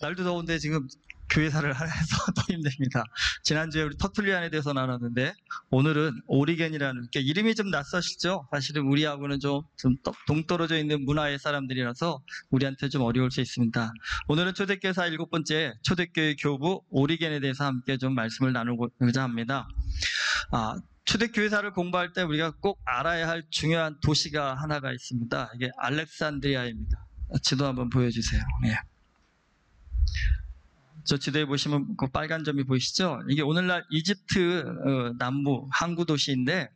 날도 더운데 지금 교회사를 해서 더 힘듭니다. 지난주에 우리 터툴리안에 대해서 나눴는데 오늘은 오리겐이라는 게 이름이 좀 낯서시죠? 사실은 우리하고는 좀 동떨어져 있는 문화의 사람들이라서 우리한테 좀 어려울 수 있습니다. 오늘은 초대교회사 7번째 초대교회 교부 오리겐에 대해서 함께 좀 말씀을 나누고자 합니다. 초대교회사를 공부할 때 우리가 꼭 알아야 할 중요한 도시가 하나가 있습니다. 이게 알렉산드리아입니다. 지도 한번 보여주세요. 예. 저 지도에 보시면 그 빨간 점이 보이시죠? 이게 오늘날 이집트 남부 항구 도시인데,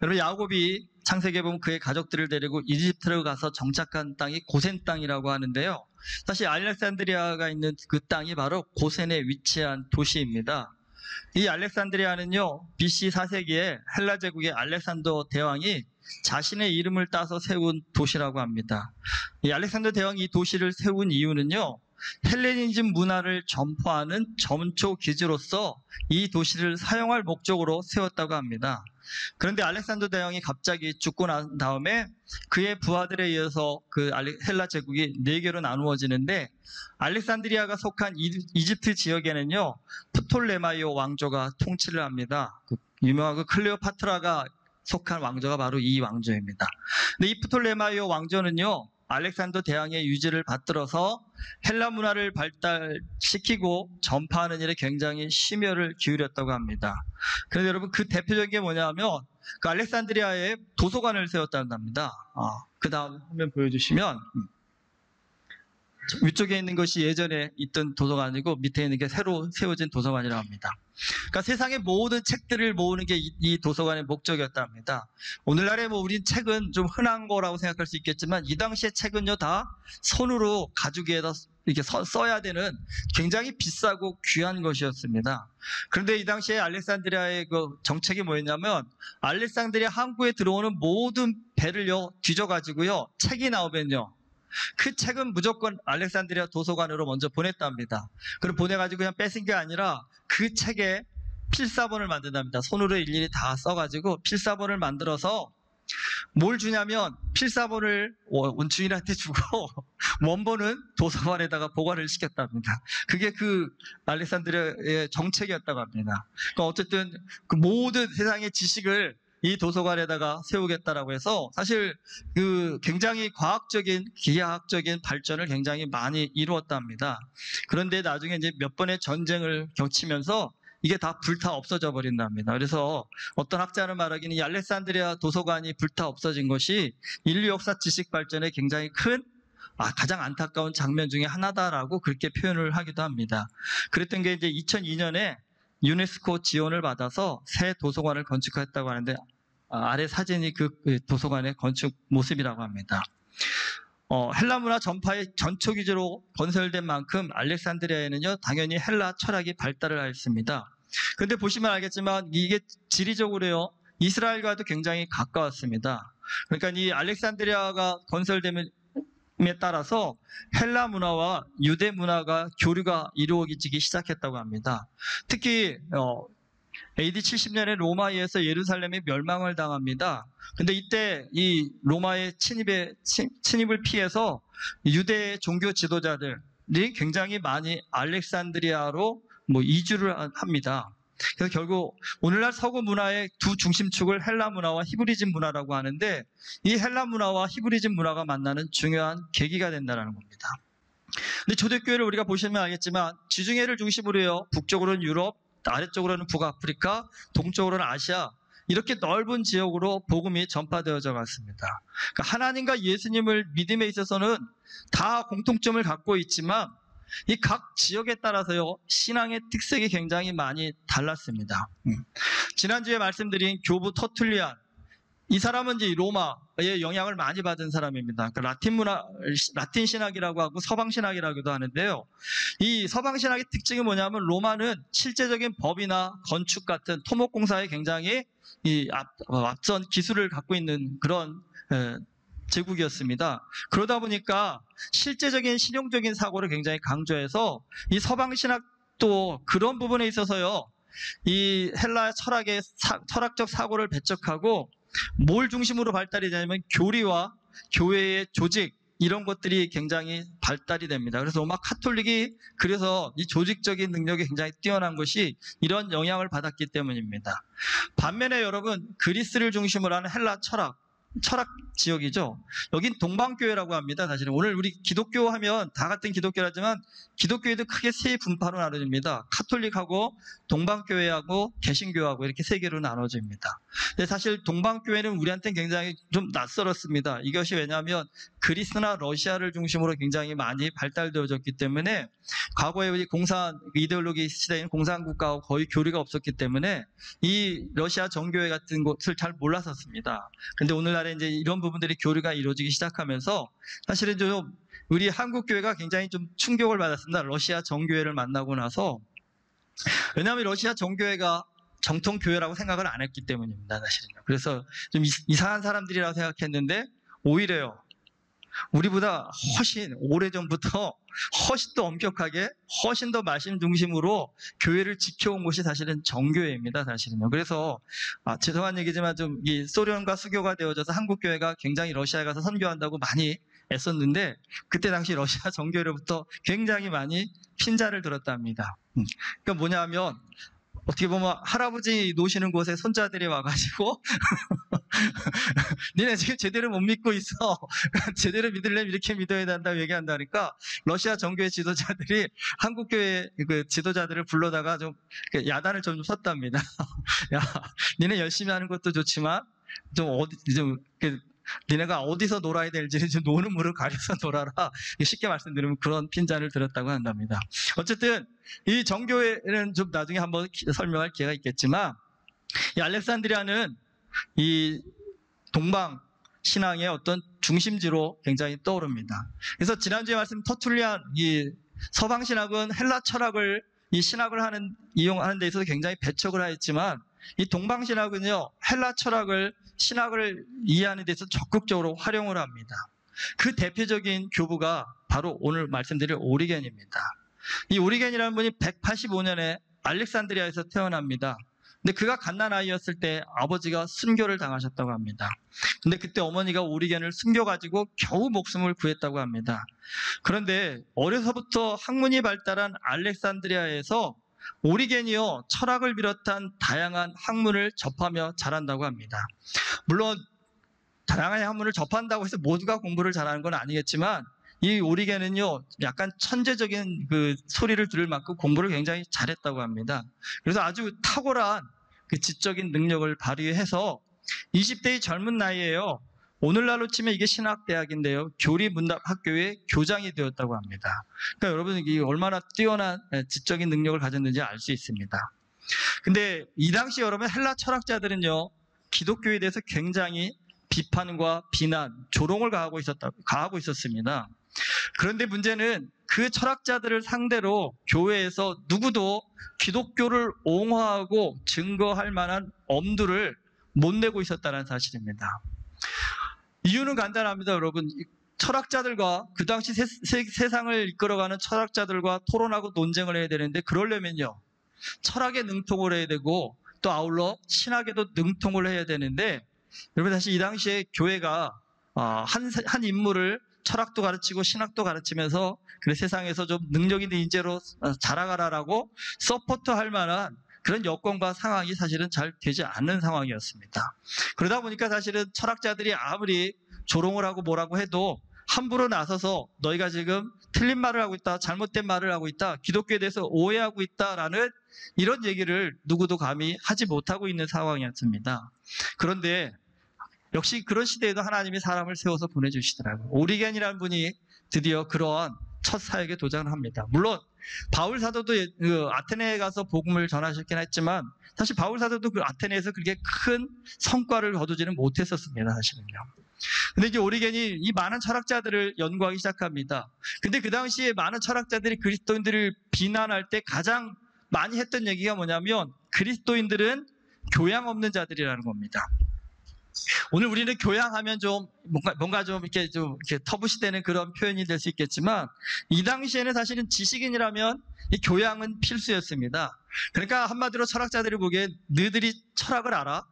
여러분 야곱이 창세기에 보면 그의 가족들을 데리고 이집트로 가서 정착한 땅이 고센 땅이라고 하는데요. 사실 알렉산드리아가 있는 그 땅이 바로 고센에 위치한 도시입니다. 이 알렉산드리아는요, BC 4세기에 헬라 제국의 알렉산더 대왕이 자신의 이름을 따서 세운 도시라고 합니다. 이 알렉산더 대왕이 이 도시를 세운 이유는요, 헬레니즘 문화를 전파하는 전초 기지로서 이 도시를 사용할 목적으로 세웠다고 합니다. 그런데 알렉산더 대왕이 갑자기 죽고 난 다음에 그의 부하들에 의해서 그 헬라 제국이 4개로 나누어지는데, 알렉산드리아가 속한 이집트 지역에는요, 프톨레마이오 왕조가 통치를 합니다. 그 유명한 그 클레오파트라가 속한 왕조가 바로 이 왕조입니다. 근데 이 프톨레마이오 왕조는요, 알렉산더 대왕의 유지를 받들어서 헬라 문화를 발달시키고 전파하는 일에 굉장히 심혈을 기울였다고 합니다. 그런데 여러분, 그 대표적인 게 뭐냐면 그 알렉산드리아에 도서관을 세웠다고 합니다. 그 다음 화면 보여주시면, 위쪽에 있는 것이 예전에 있던 도서관이고 밑에 있는 게 새로 세워진 도서관이라고 합니다. 그러니까 세상의 모든 책들을 모으는 게 이 도서관의 목적이었다 합니다. 오늘날에 우린 책은 좀 흔한 거라고 생각할 수 있겠지만, 이 당시의 책은요, 다 손으로 가죽에다 이렇게 써야 되는 굉장히 비싸고 귀한 것이었습니다. 그런데 이 당시에 알렉산드리아의 그 정책이 뭐였냐면, 알렉산드리아 항구에 들어오는 모든 배를요, 뒤져가지고요, 책이 나오면요, 그 책은 무조건 알렉산드리아 도서관으로 먼저 보냈답니다. 그럼 보내가지고 그냥 뺏은 게 아니라 그 책에 필사본을 만든답니다. 손으로 일일이 다 써가지고 필사본을 만들어서 뭘 주냐면, 필사본을 원주인한테 주고 원본은 도서관에다가 보관을 시켰답니다. 그게 그 알렉산드리아의 정책이었다고 합니다. 그러니까 어쨌든 그 모든 세상의 지식을 이 도서관에다가 세우겠다라고 해서 사실 그 굉장히 과학적인, 기하학적인 발전을 굉장히 많이 이루었답니다. 그런데 나중에 이제 몇 번의 전쟁을 겹치면서 이게 다 불타 없어져 버린답니다. 그래서 어떤 학자는 말하기는 이 알렉산드리아 도서관이 불타 없어진 것이 인류 역사 지식 발전에 굉장히 큰 가장 안타까운 장면 중에 하나다라고 그렇게 표현을 하기도 합니다. 그랬던 게 이제 2002년에 유네스코 지원을 받아서 새 도서관을 건축했다고 하는데, 아래 사진이 그 도서관의 건축 모습이라고 합니다. 헬라 문화 전파의 전초 기지로 건설된 만큼 알렉산드리아에는요, 당연히 헬라 철학이 발달을 하였습니다. 그런데 보시면 알겠지만 이게 지리적으로요, 이스라엘과도 굉장히 가까웠습니다. 그러니까 이 알렉산드리아가 건설됨에 따라서 헬라 문화와 유대 문화가 교류가 이루어지기 시작했다고 합니다. 특히 AD 70년에 로마에서 예루살렘이 멸망을 당합니다. 근데 이때 이 로마의 침입을 피해서 유대 종교 지도자들이 굉장히 많이 알렉산드리아로 이주를 합니다. 그래서 결국 오늘날 서구 문화의 두 중심축을 헬라 문화와 히브리즘 문화라고 하는데, 이 헬라 문화와 히브리즘 문화가 만나는 중요한 계기가 된다는 겁니다. 근데 초대교회를 우리가 보시면 알겠지만, 지중해를 중심으로요, 북쪽으로는 유럽, 아래쪽으로는 북아프리카, 동쪽으로는 아시아, 이렇게 넓은 지역으로 복음이 전파되어져 갔습니다. 그러니까 하나님과 예수님을 믿음에 있어서는 다 공통점을 갖고 있지만, 이 각 지역에 따라서요, 신앙의 특색이 굉장히 많이 달랐습니다. 지난주에 말씀드린 교부 터툴리안, 이 사람은 이제 로마의 영향을 많이 받은 사람입니다. 그러니까 라틴 신학이라고 하고 서방 신학이라고도 하는데요. 이 서방 신학의 특징이 뭐냐면, 로마는 실제적인 법이나 건축 같은 토목공사에 굉장히 앞선 기술을 갖고 있는 그런 제국이었습니다. 그러다 보니까 실제적인 실용적인 사고를 굉장히 강조해서 이 서방 신학도 그런 부분에 있어서요, 이 헬라 철학의 철학적 사고를 배척하고 뭘 중심으로 발달이 되냐면 교리와 교회의 조직, 이런 것들이 굉장히 발달이 됩니다. 그래서 로마 카톨릭이 그래서 이 조직적인 능력이 굉장히 뛰어난 것이 이런 영향을 받았기 때문입니다. 반면에 여러분, 그리스를 중심으로 하는 헬라 철학 지역이죠. 여긴 동방교회라고 합니다. 사실은 오늘 우리 기독교 하면 다 같은 기독교라지만 기독교에도 크게 세 분파로 나눠집니다. 카톨릭하고 동방교회하고 개신교하고 이렇게 세 개로 나눠집니다. 근데 사실 동방교회는 우리한테는 굉장히 좀 낯설었습니다. 이것이 왜냐하면 그리스나 러시아를 중심으로 굉장히 많이 발달되어졌기 때문에 과거에 우리 공산 이데올로기 시대인 공산국가하고 거의 교류가 없었기 때문에 이 러시아 정교회 같은 것을 잘 몰랐었습니다. 근데 오늘날에 이제 이런 부분들이 교류가 이루어지기 시작하면서 사실은 좀 우리 한국 교회가 굉장히 좀 충격을 받았습니다. 러시아 정교회를 만나고 나서. 왜냐하면 러시아 정교회가 정통 교회라고 생각을 안 했기 때문입니다. 사실은요. 그래서 좀 이상한 사람들이라고 생각했는데 오히려요. 우리보다 훨씬 오래전부터 훨씬 더 엄격하게 훨씬 더 말씀 중심으로 교회를 지켜온 곳이 사실은 정교회입니다. 사실은요. 그래서 죄송한 얘기지만 좀 이 소련과 수교가 되어져서 한국 교회가 굉장히 러시아에 가서 선교한다고 많이 애썼는데 그때 당시 러시아 정교회로부터 굉장히 많이 핀자를 들었답니다. 그러니까 뭐냐면 어떻게 보면 할아버지 노시는 곳에 손자들이 와가지고 니네 지금 제대로 못 믿고 있어. 제대로 믿으려면 이렇게 믿어야 된다고 얘기한다니까 러시아 정교회 지도자들이 한국교회 그 지도자들을 불러다가 좀 야단을 좀 섰답니다. 야, 니네 열심히 하는 것도 좋지만 니네가 어디서 놀아야 될지는 좀 노는 물을 가려서 놀아라. 쉽게 말씀드리면 그런 핀잔을 들었다고 한답니다. 어쨌든 이 정교회는 좀 나중에 한번 설명할 기회가 있겠지만 이 알렉산드리아는 이 동방 신앙의 어떤 중심지로 굉장히 떠오릅니다. 그래서 지난주에 말씀 터툴리안 이 서방 신학은 헬라 철학을 이 신학을 이용하는 데 있어서 굉장히 배척을 하였지만 이 동방 신학은요 헬라 철학을 신학을 이해하는 데 있어서 적극적으로 활용을 합니다. 그 대표적인 교부가 바로 오늘 말씀드릴 오리겐입니다. 이 오리겐이라는 분이 185년에 알렉산드리아에서 태어납니다. 근데 그가 갓난아이였을 때 아버지가 순교를 당하셨다고 합니다. 근데 그때 어머니가 오리겐을 숨겨가지고 겨우 목숨을 구했다고 합니다. 그런데 어려서부터 학문이 발달한 알렉산드리아에서 오리겐이요 철학을 비롯한 다양한 학문을 접하며 자란다고 합니다. 물론 다양한 학문을 접한다고 해서 모두가 공부를 잘하는 건 아니겠지만 이 오리겐은요 약간 천재적인 그 소리를 들을 만큼 공부를 굉장히 잘했다고 합니다. 그래서 아주 탁월한 그 지적인 능력을 발휘해서 20대의 젊은 나이에요. 오늘날로 치면 이게 신학대학인데요. 교리문답학교의 교장이 되었다고 합니다. 그러니까 여러분 이게 얼마나 뛰어난 지적인 능력을 가졌는지 알 수 있습니다. 근데 이 당시 여러분 헬라 철학자들은요. 기독교에 대해서 굉장히 비판과 비난, 조롱을 가하고 있었습니다. 그런데 문제는 그 철학자들을 상대로 교회에서 누구도 기독교를 옹호하고 증거할 만한 엄두를 못 내고 있었다는 사실입니다. 이유는 간단합니다, 여러분. 철학자들과 그 당시 세상을 이끌어가는 철학자들과 토론하고 논쟁을 해야 되는데 그러려면요. 철학에 능통을 해야 되고 또 아울러 신학에도 능통을 해야 되는데 여러분 사실 이 당시에 교회가 한 인물을 철학도 가르치고 신학도 가르치면서 그래 세상에서 좀 능력 있는 인재로 자라가라라고 서포트할 만한 그런 여건과 상황이 사실은 잘 되지 않는 상황이었습니다. 그러다 보니까 사실은 철학자들이 아무리 조롱을 하고 뭐라고 해도 함부로 나서서 너희가 지금 틀린 말을 하고 있다, 잘못된 말을 하고 있다, 기독교에 대해서 오해하고 있다라는 이런 얘기를 누구도 감히 하지 못하고 있는 상황이었습니다. 그런데 역시 그런 시대에도 하나님이 사람을 세워서 보내주시더라고요. 오리겐이라는 분이 드디어 그러한 첫 사역에 도전을 합니다. 물론 바울 사도도 아테네에 가서 복음을 전하셨긴 했지만 사실 바울 사도도 그 아테네에서 그렇게 큰 성과를 거두지는 못했었습니다. 사실은요. 근데 이제 오리겐이 이 많은 철학자들을 연구하기 시작합니다. 근데 그 당시에 많은 철학자들이 그리스도인들을 비난할 때 가장 많이 했던 얘기가 뭐냐면 그리스도인들은 교양 없는 자들이라는 겁니다. 오늘 우리는 교양하면 좀 뭔가 좀 이렇게 터부시되는 그런 표현이 될 수 있겠지만 이 당시에는 사실은 지식인이라면 이 교양은 필수였습니다. 그러니까 한마디로 철학자들이 보기엔 너희들이 철학을 알아?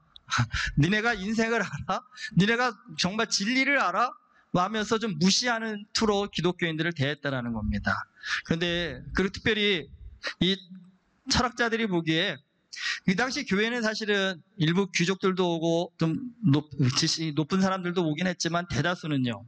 니네가 인생을 알아? 니네가 정말 진리를 알아? 하면서 좀 무시하는 투로 기독교인들을 대했다라는 겁니다. 그런데 그리고 특별히 이 철학자들이 보기에 그 당시 교회는 사실은 일부 귀족들도 오고 좀 지식이 높은 사람들도 오긴 했지만 대다수는요,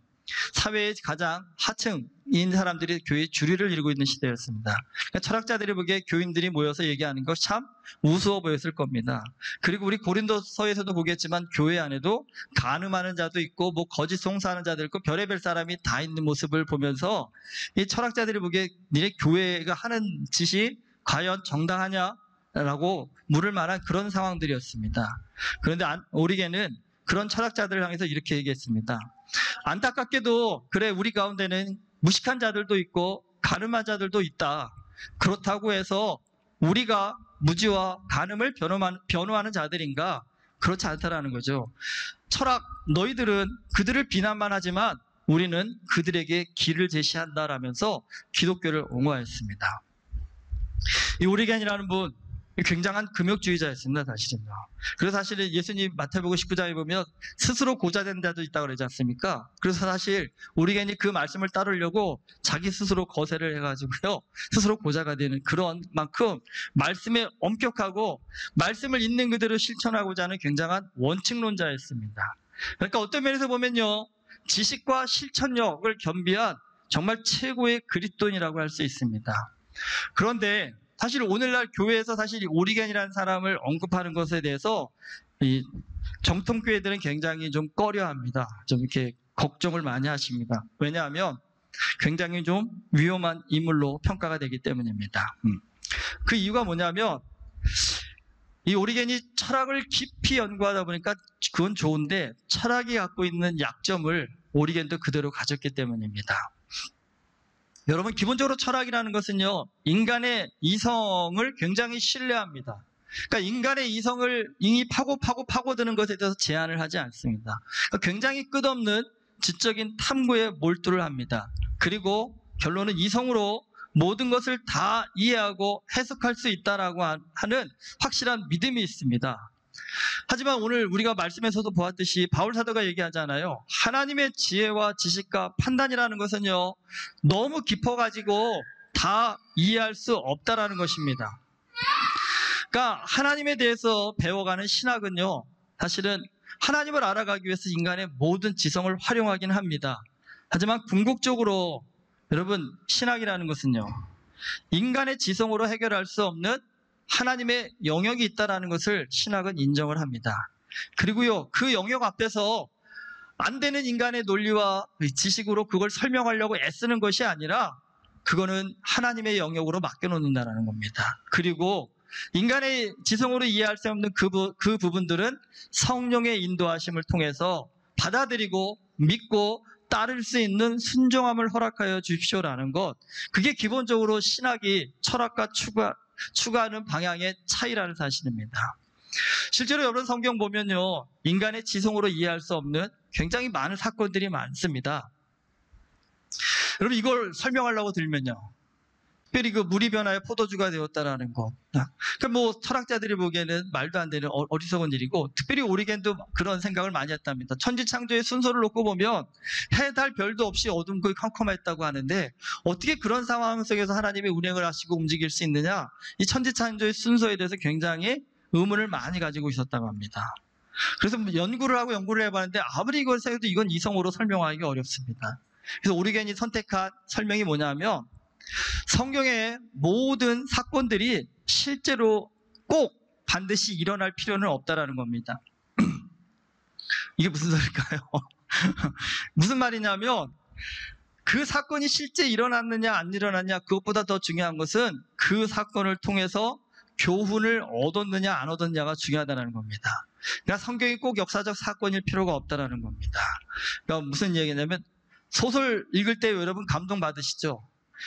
사회의 가장 하층인 사람들이 교회의 주류를 이루고 있는 시대였습니다. 그러니까 철학자들이 보기에 교인들이 모여서 얘기하는 것 참 우스워 보였을 겁니다. 그리고 우리 고린도서에서도 보겠지만 교회 안에도 간음하는 자도 있고 뭐 거짓 송사하는 자도 있고 별의별 사람이 다 있는 모습을 보면서 이 철학자들이 보기에 니네 교회가 하는 짓이 과연 정당하냐라고 물을 만한 그런 상황들이었습니다. 그런데 오리겐은 그런 철학자들을 향해서 이렇게 얘기했습니다. 안타깝게도 그래, 우리 가운데는 무식한 자들도 있고 간음한 자들도 있다. 그렇다고 해서 우리가 무지와 간음을 변호하는 자들인가? 그렇지 않다라는 거죠. 철학, 너희들은 그들을 비난만 하지만 우리는 그들에게 길을 제시한다라면서 기독교를 옹호했습니다. 이 오리겐이라는 분, 굉장한 금욕주의자였습니다, 사실은요. 그래서 사실은 예수님 마태복음 19장에 보면 스스로 고자된 자도 있다고 그러지 않습니까? 그래서 사실 오리겐이 그 말씀을 따르려고 자기 스스로 거세를 해가지고요, 스스로 고자가 되는 그런 만큼 말씀에 엄격하고 말씀을 있는 그대로 실천하고자 하는 굉장한 원칙론자였습니다. 그러니까 어떤 면에서 보면요, 지식과 실천력을 겸비한 정말 최고의 그리스도인이라고 할 수 있습니다. 그런데 사실 오늘날 교회에서 사실 오리겐이라는 사람을 언급하는 것에 대해서 이 정통교회들은 굉장히 좀 꺼려합니다. 좀 이렇게 걱정을 많이 하십니다. 왜냐하면 굉장히 좀 위험한 인물로 평가가 되기 때문입니다. 그 이유가 뭐냐면 이 오리겐이 철학을 깊이 연구하다 보니까 그건 좋은데 철학이 갖고 있는 약점을 오리겐도 그대로 가졌기 때문입니다. 여러분, 기본적으로 철학이라는 것은요, 인간의 이성을 굉장히 신뢰합니다. 그러니까 인간의 이성을 이미 파고드는 것에 대해서 제한을 하지 않습니다. 그러니까 굉장히 끝없는 지적인 탐구에 몰두를 합니다. 그리고 결론은 이성으로 모든 것을 다 이해하고 해석할 수 있다라고 하는 확실한 믿음이 있습니다. 하지만 오늘 우리가 말씀에서도 보았듯이 바울 사도가 얘기하잖아요. 하나님의 지혜와 지식과 판단이라는 것은요, 너무 깊어가지고 다 이해할 수 없다라는 것입니다. 그러니까 하나님에 대해서 배워가는 신학은요, 사실은 하나님을 알아가기 위해서 인간의 모든 지성을 활용하긴 합니다. 하지만 궁극적으로 여러분, 신학이라는 것은요, 인간의 지성으로 해결할 수 없는 하나님의 영역이 있다는 것을 신학은 인정을 합니다. 그리고요, 그 영역 앞에서 안 되는 인간의 논리와 지식으로 그걸 설명하려고 애쓰는 것이 아니라 그거는 하나님의 영역으로 맡겨놓는다는 겁니다. 그리고 인간의 지성으로 이해할 수 없는 그 부분들은 성령의 인도하심을 통해서 받아들이고 믿고 따를 수 있는 순종함을 허락하여 주십시오라는 것, 그게 기본적으로 신학이 철학과 추구하는 방향의 차이라는 사실입니다. 실제로 여러분 성경 보면요, 인간의 지성으로 이해할 수 없는 굉장히 많은 사건들이 많습니다. 여러분, 이걸 설명하려고 들면요, 특별히 그 물이 변하여 포도주가 되었다라는 것, 그러니까 뭐 철학자들이 보기에는 말도 안 되는 어리석은 일이고, 특별히 오리겐도 그런 생각을 많이 했답니다. 천지창조의 순서를 놓고 보면 해, 달, 별도 없이 어둠고 컴컴했다고 하는데 어떻게 그런 상황 속에서 하나님이 운행을 하시고 움직일 수 있느냐, 이 천지창조의 순서에 대해서 굉장히 의문을 많이 가지고 있었다고 합니다. 그래서 연구를 해봤는데 아무리 이걸 해도 이건 이성으로 설명하기가 어렵습니다. 그래서 오리겐이 선택한 설명이 뭐냐면, 성경의 모든 사건들이 실제로 꼭 반드시 일어날 필요는 없다라는 겁니다. 이게 무슨 소리일까요? 무슨 말이냐면, 그 사건이 실제 일어났느냐 안 일어났느냐, 그것보다 더 중요한 것은 그 사건을 통해서 교훈을 얻었느냐 안 얻었느냐가 중요하다는 겁니다. 그러니까 성경이 꼭 역사적 사건일 필요가 없다는 겁니다. 그러니까 무슨 얘기냐면, 소설 읽을 때 여러분 감동받으시죠?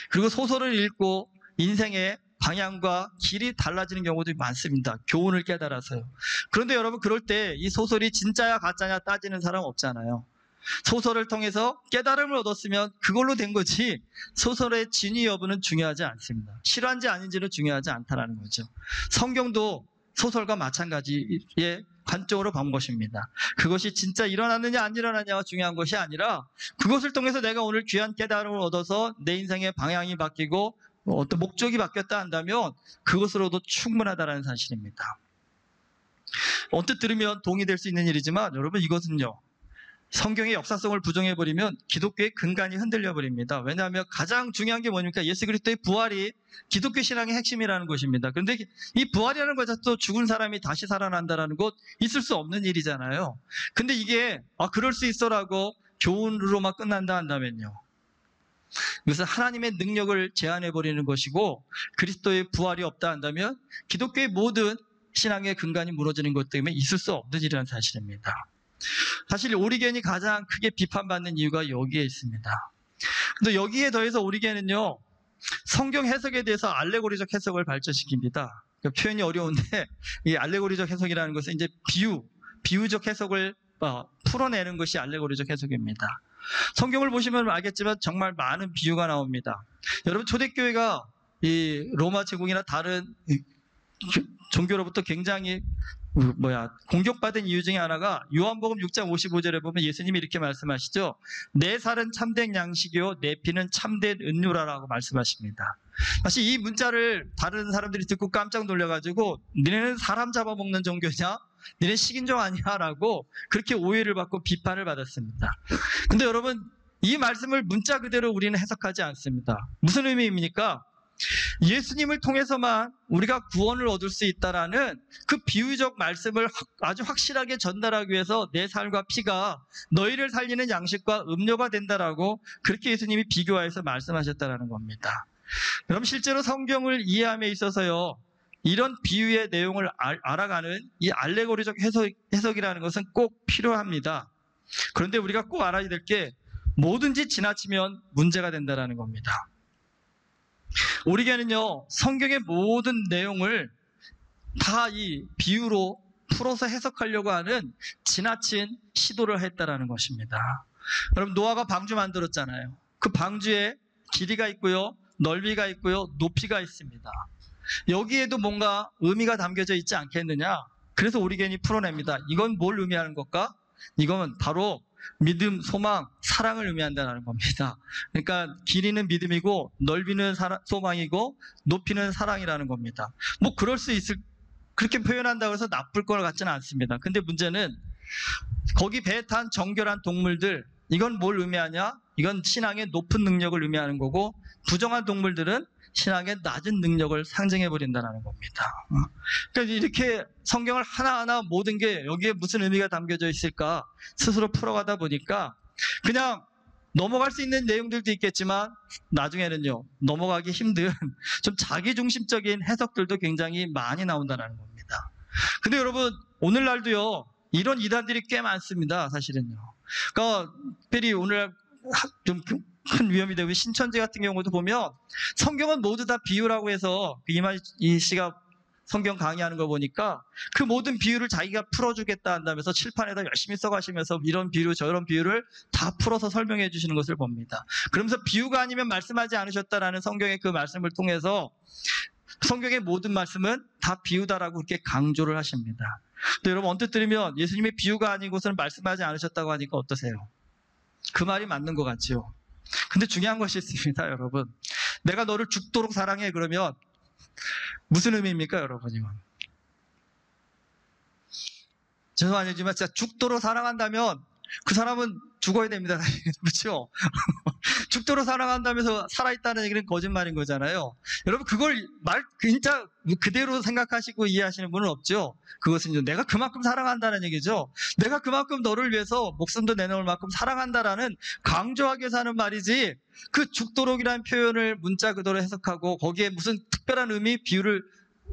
그리고 소설을 읽고 인생의 방향과 길이 달라지는 경우도 많습니다. 교훈을 깨달아서요. 그런데 여러분, 그럴 때 이 소설이 진짜야 가짜냐 따지는 사람 없잖아요. 소설을 통해서 깨달음을 얻었으면 그걸로 된 거지, 소설의 진위 여부는 중요하지 않습니다. 실화인지 아닌지는 중요하지 않다는 거죠. 성경도 소설과 마찬가지의 한쪽으로 본 것입니다. 그것이 진짜 일어났느냐 안 일어났느냐가 중요한 것이 아니라 그것을 통해서 내가 오늘 귀한 깨달음을 얻어서 내 인생의 방향이 바뀌고 어떤 목적이 바뀌었다 한다면 그것으로도 충분하다는 사실입니다. 언뜻 들으면 동의될 수 있는 일이지만 여러분, 이것은요, 성경의 역사성을 부정해버리면 기독교의 근간이 흔들려버립니다. 왜냐하면 가장 중요한 게 뭡니까? 예수 그리스도의 부활이 기독교 신앙의 핵심이라는 것입니다. 그런데 이 부활이라는 것 자체도 죽은 사람이 다시 살아난다는 것, 있을 수 없는 일이잖아요. 근데 이게 그럴 수 있어라고 교훈으로만 끝난다 한다면요, 이것은 하나님의 능력을 제한해버리는 것이고, 그리스도의 부활이 없다 한다면 기독교의 모든 신앙의 근간이 무너지는 것 때문에 있을 수 없는 일이라는 사실입니다. 사실 오리겐이 가장 크게 비판받는 이유가 여기에 있습니다. 근데 여기에 더해서 오리겐은요, 성경 해석에 대해서 알레고리적 해석을 발전시킵니다. 그러니까 표현이 어려운데 이 알레고리적 해석이라는 것은 이제 비유적 해석을 풀어내는 것이 알레고리적 해석입니다. 성경을 보시면 알겠지만 정말 많은 비유가 나옵니다. 여러분, 초대교회가 이 로마 제국이나 다른 종교로부터 굉장히 공격받은 이유 중에 하나가 요한복음 6장 55절에 보면 예수님이 이렇게 말씀하시죠. 내 살은 참된 양식이요 내 피는 참된 은유라라고 말씀하십니다. 사실 이 문자를 다른 사람들이 듣고 깜짝 놀라가지고 니네는 사람 잡아먹는 종교냐? 니네 식인종 아니야? 라고 그렇게 오해를 받고 비판을 받았습니다. 근데 여러분, 이 말씀을 문자 그대로 우리는 해석하지 않습니다. 무슨 의미입니까? 예수님을 통해서만 우리가 구원을 얻을 수 있다라는 그 비유적 말씀을 아주 확실하게 전달하기 위해서 내 살과 피가 너희를 살리는 양식과 음료가 된다라고 그렇게 예수님이 비교하여서 말씀하셨다라는 겁니다. 그럼 실제로 성경을 이해함에 있어서요, 이런 비유의 내용을 알아가는 이 알레고리적 해석이라는 것은 꼭 필요합니다. 그런데 우리가 꼭 알아야 될 게 뭐든지 지나치면 문제가 된다라는 겁니다. 오리겐은요, 성경의 모든 내용을 다 이 비유로 풀어서 해석하려고 하는 지나친 시도를 했다라는 것입니다. 여러분, 노아가 방주 만들었잖아요. 그 방주에 길이가 있고요, 넓이가 있고요, 높이가 있습니다. 여기에도 뭔가 의미가 담겨져 있지 않겠느냐? 그래서 오리겐이 풀어냅니다. 이건 뭘 의미하는 걸까? 이건 바로 믿음, 소망, 사랑을 의미한다는 겁니다. 그러니까 길이는 믿음이고 넓이는 소망이고 높이는 사랑이라는 겁니다. 뭐 그럴 수 있을, 그렇게 표현한다고 해서 나쁠 것 같지는 않습니다. 근데 문제는 거기 배에 탄 정결한 동물들, 이건 뭘 의미하냐? 이건 신앙의 높은 능력을 의미하는 거고, 부정한 동물들은 신앙의 낮은 능력을 상징해버린다는 겁니다. 그러니까 이렇게 성경을 하나하나 모든 게 여기에 무슨 의미가 담겨져 있을까 스스로 풀어가다 보니까 그냥 넘어갈 수 있는 내용들도 있겠지만 나중에는요, 넘어가기 힘든 좀 자기중심적인 해석들도 굉장히 많이 나온다는 겁니다. 근데 여러분, 오늘날도요, 이런 이단들이 꽤 많습니다. 사실은요. 그러니까 특별히 오늘 좀 큰 위험이 되고, 신천지 같은 경우도 보면 성경은 모두 다 비유라고 해서 이만희 씨가 성경 강의하는 거 보니까 그 모든 비유를 자기가 풀어주겠다 한다면서 칠판에다 열심히 써가시면서 이런 비유 저런 비유를 다 풀어서 설명해 주시는 것을 봅니다. 그러면서 비유가 아니면 말씀하지 않으셨다라는 성경의 그 말씀을 통해서 성경의 모든 말씀은 다 비유다라고 그렇게 강조를 하십니다. 또 여러분, 언뜻 들으면 예수님의 비유가 아니고서는 말씀하지 않으셨다고 하니까 어떠세요? 그 말이 맞는 것 같죠? 근데 중요한 것이 있습니다, 여러분. 내가 너를 죽도록 사랑해, 그러면 무슨 의미입니까, 여러분? 이건 죄송하지만 진짜 죽도록 사랑한다면 그 사람은 죽어야 됩니다. 그렇죠? 죽도록 사랑한다면서 살아있다는 얘기는 거짓말인 거잖아요. 여러분, 그걸 진짜 그대로 생각하시고 이해하시는 분은 없죠? 그것은 내가 그만큼 사랑한다는 얘기죠. 내가 그만큼 너를 위해서 목숨도 내놓을 만큼 사랑한다라는 강조하기 위해서 하는 말이지, 그 죽도록이라는 표현을 문자 그대로 해석하고 거기에 무슨 특별한 의미,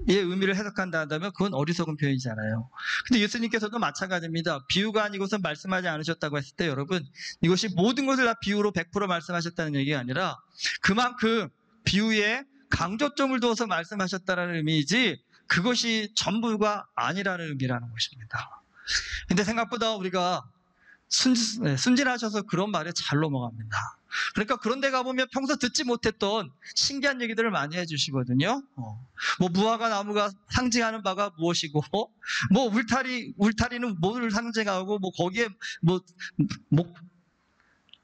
의미를 해석한다 한다면 그건 어리석은 표현이잖아요. 근데 예수님께서도 마찬가지입니다. 비유가 아니고선 말씀하지 않으셨다고 했을 때 여러분, 이것이 모든 것을 다 비유로 100% 말씀하셨다는 얘기가 아니라 그만큼 비유에 강조점을 두어서 말씀하셨다는 의미이지 그것이 전부가 아니라는 의미라는 것입니다. 근데 생각보다 우리가 순진하셔서 그런 말에 잘 넘어갑니다. 그러니까 그런 데 가보면 평소 듣지 못했던 신기한 얘기들을 많이 해주시거든요. 뭐 무화과 나무가 상징하는 바가 무엇이고, 뭐 울타리는 뭐를 상징하고, 뭐 거기에 뭐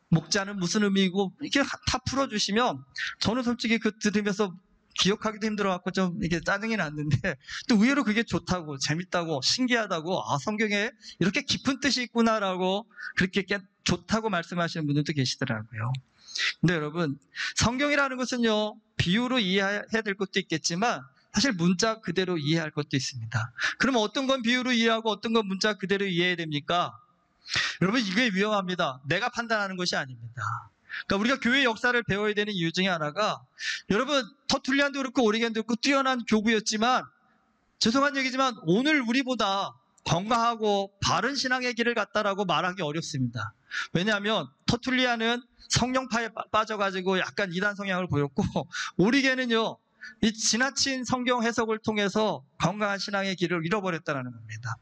목자는 무슨 의미이고, 이렇게 다 풀어주시면 저는 솔직히 그 들으면서 기억하기도 힘들어갖고 좀 이게 짜증이 났는데, 또 의외로 그게 좋다고, 재밌다고, 신기하다고, 아, 성경에 이렇게 깊은 뜻이 있구나라고 그렇게 좋다고 말씀하시는 분들도 계시더라고요. 근데 여러분, 성경이라는 것은요, 비유로 이해해야 될 것도 있겠지만 사실 문자 그대로 이해할 것도 있습니다. 그러면 어떤 건 비유로 이해하고 어떤 건 문자 그대로 이해해야 됩니까? 여러분, 이게 위험합니다. 내가 판단하는 것이 아닙니다. 그러니까 우리가 교회 역사를 배워야 되는 이유 중에 하나가, 여러분, 터툴리안도 그렇고 오리겐도 그렇고 뛰어난 교구였지만, 죄송한 얘기지만 오늘 우리보다 건강하고 바른 신앙의 길을 갔다라고 말하기 어렵습니다. 왜냐하면 터툴리안은 성령파에 빠져가지고 약간 이단 성향을 보였고, 오리겐은요, 이 지나친 성경 해석을 통해서 건강한 신앙의 길을 잃어버렸다는 겁니다.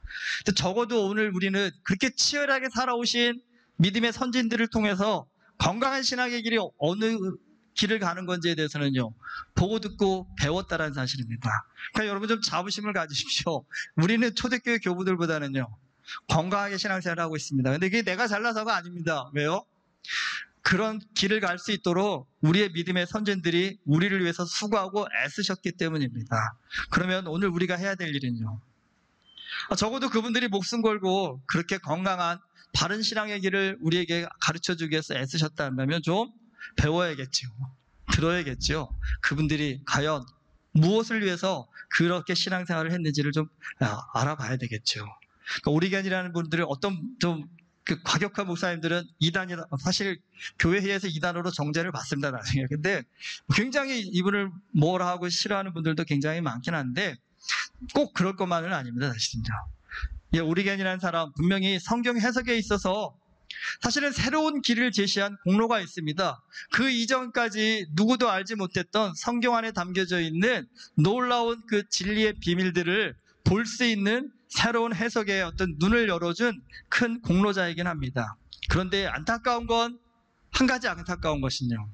적어도 오늘 우리는 그렇게 치열하게 살아오신 믿음의 선진들을 통해서 건강한 신앙의 길이 어느 길을 가는 건지에 대해서는요, 보고 듣고 배웠다는 사실입니다. 그러니까 여러분 좀 자부심을 가지십시오. 우리는 초대교회 교부들보다는요, 건강하게 신앙생활을 하고 있습니다. 근데 이게 내가 잘나서가 아닙니다. 왜요? 그런 길을 갈 수 있도록 우리의 믿음의 선진들이 우리를 위해서 수고하고 애쓰셨기 때문입니다. 그러면 오늘 우리가 해야 될 일은요, 적어도 그분들이 목숨 걸고 그렇게 건강한 바른 신앙의 길을 우리에게 가르쳐주기 위해서 애쓰셨다면 좀 배워야겠죠. 들어야겠죠. 그분들이 과연 무엇을 위해서 그렇게 신앙생활을 했는지를 좀 알아봐야 되겠죠. 그러니까 오리겐이라는 분들을 어떤 좀 그 과격한 목사님들은 이단이다, 사실 교회에서 이단으로 정죄를 받습니다, 나중에. 근데 굉장히 이분을 뭐라 하고 싫어하는 분들도 굉장히 많긴 한데 꼭 그럴 것만은 아닙니다, 사실은요. 예, 오리겐이라는 사람 분명히 성경 해석에 있어서 사실은 새로운 길을 제시한 공로가 있습니다. 그 이전까지 누구도 알지 못했던 성경 안에 담겨져 있는 놀라운 그 진리의 비밀들을 볼 수 있는 새로운 해석의 어떤 눈을 열어준 큰 공로자이긴 합니다. 그런데 안타까운 건, 한 가지 안타까운 것은요,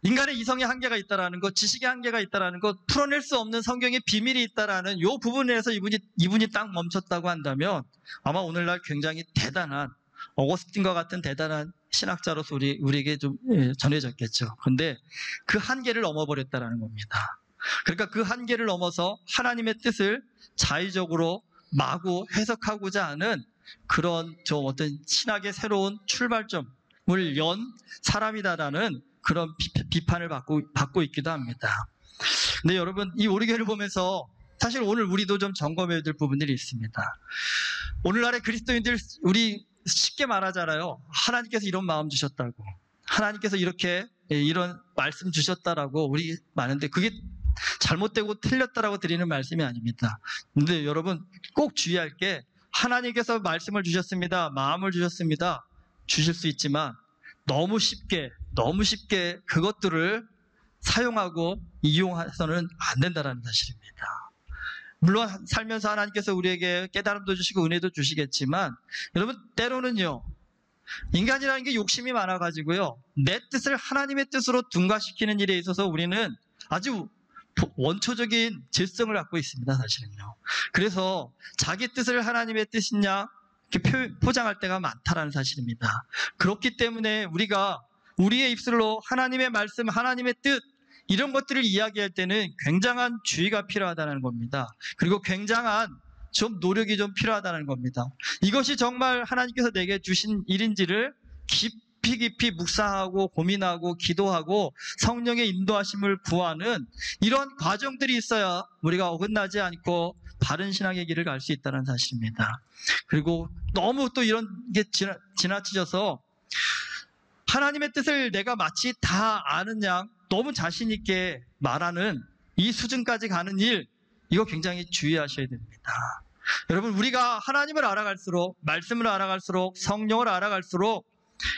인간의 이성의 한계가 있다라는 것, 지식의 한계가 있다라는 것, 풀어낼 수 없는 성경의 비밀이 있다라는 이 부분에서 이분이 딱 멈췄다고 한다면 아마 오늘날 굉장히 대단한, 어거스틴과 같은 대단한 신학자로서 우리에게 좀 전해졌겠죠. 그런데 그 한계를 넘어버렸다라는 겁니다. 그러니까 그 한계를 넘어서 하나님의 뜻을 자의적으로 마구 해석하고자 하는 그런 좀 어떤 신학의 새로운 출발점을 연 사람이다라는 그런 비판을 받고 있기도 합니다. 근데 여러분, 이 오리겐을 보면서 사실 오늘 우리도 좀 점검해야 될 부분들이 있습니다. 오늘날의 그리스도인들, 우리 쉽게 말하잖아요. 하나님께서 이런 마음 주셨다고, 하나님께서 이렇게 이런 말씀 주셨다라고 우리 많은데, 그게 잘못되고 틀렸다라고 드리는 말씀이 아닙니다. 근데 여러분 꼭 주의할 게, 하나님께서 말씀을 주셨습니다, 마음을 주셨습니다, 주실 수 있지만 너무 쉽게 그것들을 사용하고 이용해서는 안 된다는 사실입니다. 물론 살면서 하나님께서 우리에게 깨달음도 주시고 은혜도 주시겠지만, 여러분 때로는요, 인간이라는 게 욕심이 많아가지고요, 내 뜻을 하나님의 뜻으로 둔가시키는 일에 있어서 우리는 아주 원초적인 질성을 갖고 있습니다, 사실은요. 그래서 자기 뜻을 하나님의 뜻이냐 이렇게 포장할 때가 많다라는 사실입니다. 그렇기 때문에 우리가 우리의 입술로 하나님의 말씀, 하나님의 뜻, 이런 것들을 이야기할 때는 굉장한 주의가 필요하다는 겁니다. 그리고 굉장한 좀 노력이 좀 필요하다는 겁니다. 이것이 정말 하나님께서 내게 주신 일인지를 깊이 묵상하고 고민하고 기도하고 성령의 인도하심을 구하는 이런 과정들이 있어야 우리가 어긋나지 않고 바른 신앙의 길을 갈 수 있다는 사실입니다. 그리고 너무 또 이런 게 지나치셔서 하나님의 뜻을 내가 마치 다 아는 양 너무 자신 있게 말하는 이 수준까지 가는 일, 이거 굉장히 주의하셔야 됩니다. 여러분, 우리가 하나님을 알아갈수록, 말씀을 알아갈수록, 성령을 알아갈수록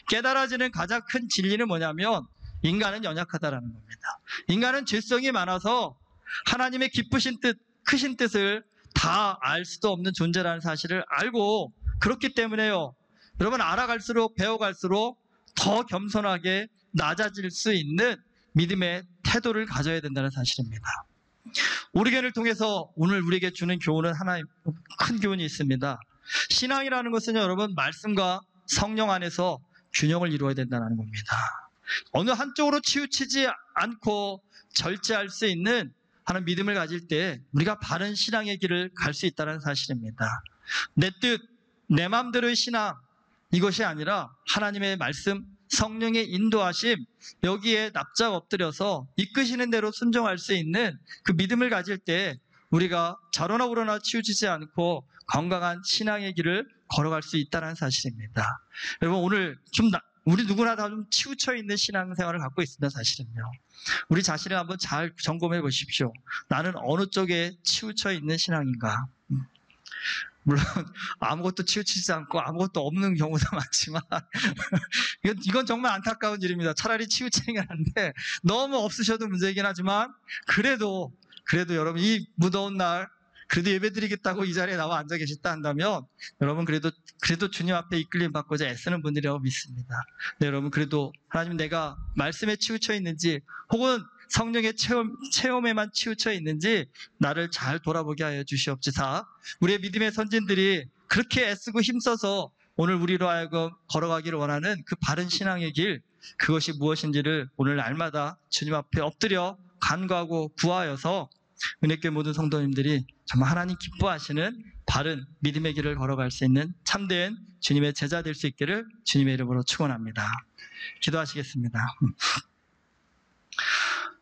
깨달아지는 가장 큰 진리는 뭐냐면, 인간은 연약하다라는 겁니다. 인간은 죄성이 많아서 하나님의 기쁘신 뜻, 크신 뜻을 다 알 수도 없는 존재라는 사실을 알고, 그렇기 때문에요, 여러분 알아갈수록 배워갈수록 더 겸손하게 낮아질 수 있는 믿음의 태도를 가져야 된다는 사실입니다. 우리 교회를 통해서 오늘 우리에게 주는 교훈은 하나의 큰 교훈이 있습니다. 신앙이라는 것은 여러분 말씀과 성령 안에서 균형을 이루어야 된다는 겁니다. 어느 한쪽으로 치우치지 않고 절제할 수 있는 하는 믿음을 가질 때 우리가 바른 신앙의 길을 갈 수 있다는 사실입니다. 내 뜻, 내 마음대로의 신앙, 이것이 아니라 하나님의 말씀, 성령의 인도하심, 여기에 납작 엎드려서 이끄시는 대로 순종할 수 있는 그 믿음을 가질 때 우리가 좌로나 우로나 치우치지 않고 건강한 신앙의 길을 걸어갈 수 있다는 사실입니다. 여러분, 오늘 우리 누구나 다 좀 치우쳐 있는 신앙생활을 갖고 있습니다. 사실은요. 우리 자신을 한번 잘 점검해 보십시오. 나는 어느 쪽에 치우쳐 있는 신앙인가? 물론 아무것도 치우치지 않고 아무것도 없는 경우도 많지만 이건 정말 안타까운 일입니다. 차라리 치우치는 게 나은데 너무 없으셔도 문제이긴 하지만 그래도 여러분 이 무더운 날 그래도 예배드리겠다고 이 자리에 나와 앉아 계셨다 한다면 여러분 그래도 주님 앞에 이끌림 받고자 애쓰는 분들이라고 믿습니다. 네, 여러분 그래도 하나님 내가 말씀에 치우쳐 있는지 혹은 성령의 체험에만 치우쳐 있는지 나를 잘 돌아보게 하여 주시옵소서. 우리의 믿음의 선진들이 그렇게 애쓰고 힘써서 오늘 우리로 하여금 걸어가기를 원하는 그 바른 신앙의 길, 그것이 무엇인지를 오늘 날마다 주님 앞에 엎드려 간구하고 구하여서 은혜교회 모든 성도님들이 정말 하나님 기뻐하시는 바른 믿음의 길을 걸어갈 수 있는 참된 주님의 제자 될 수 있기를 주님의 이름으로 축원합니다. 기도하시겠습니다.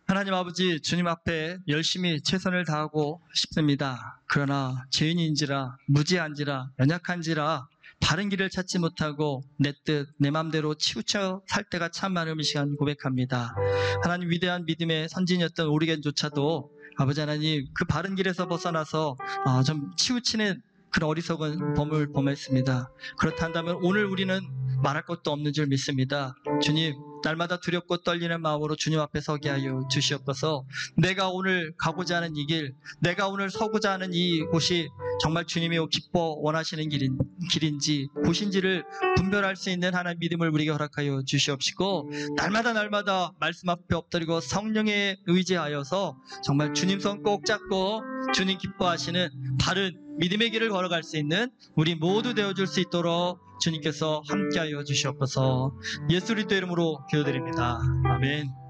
하나님 아버지, 주님 앞에 열심히 최선을 다하고 싶습니다. 그러나 죄인인지라 무지한지라 연약한지라 바른 길을 찾지 못하고 내 뜻, 내 맘대로 치우쳐 살 때가 참 많은 시간 고백합니다. 하나님 위대한 믿음의 선진이었던 오리겐조차도 아버지 하나님 그 바른 길에서 벗어나서 좀 치우치는 그런 어리석은 범을 범했습니다. 그렇다면 오늘 우리는 말할 것도 없는 줄 믿습니다. 주님, 날마다 두렵고 떨리는 마음으로 주님 앞에 서게 하여 주시옵소서. 내가 오늘 가고자 하는 이 길, 내가 오늘 서고자 하는 이 곳이 정말 주님이 기뻐 원하시는 길인지 곳인지를 분별할 수 있는 하나님의 믿음을 우리에게 허락하여 주시옵시고, 날마다 말씀 앞에 엎드리고 성령에 의지하여서 정말 주님 손 꼭 잡고 주님 기뻐하시는 바른 믿음의 길을 걸어갈 수 있는 우리 모두 되어줄 수 있도록 주님께서 함께하여 주시옵소서. 예수 그리스도 이름으로 기도드립니다. 아멘.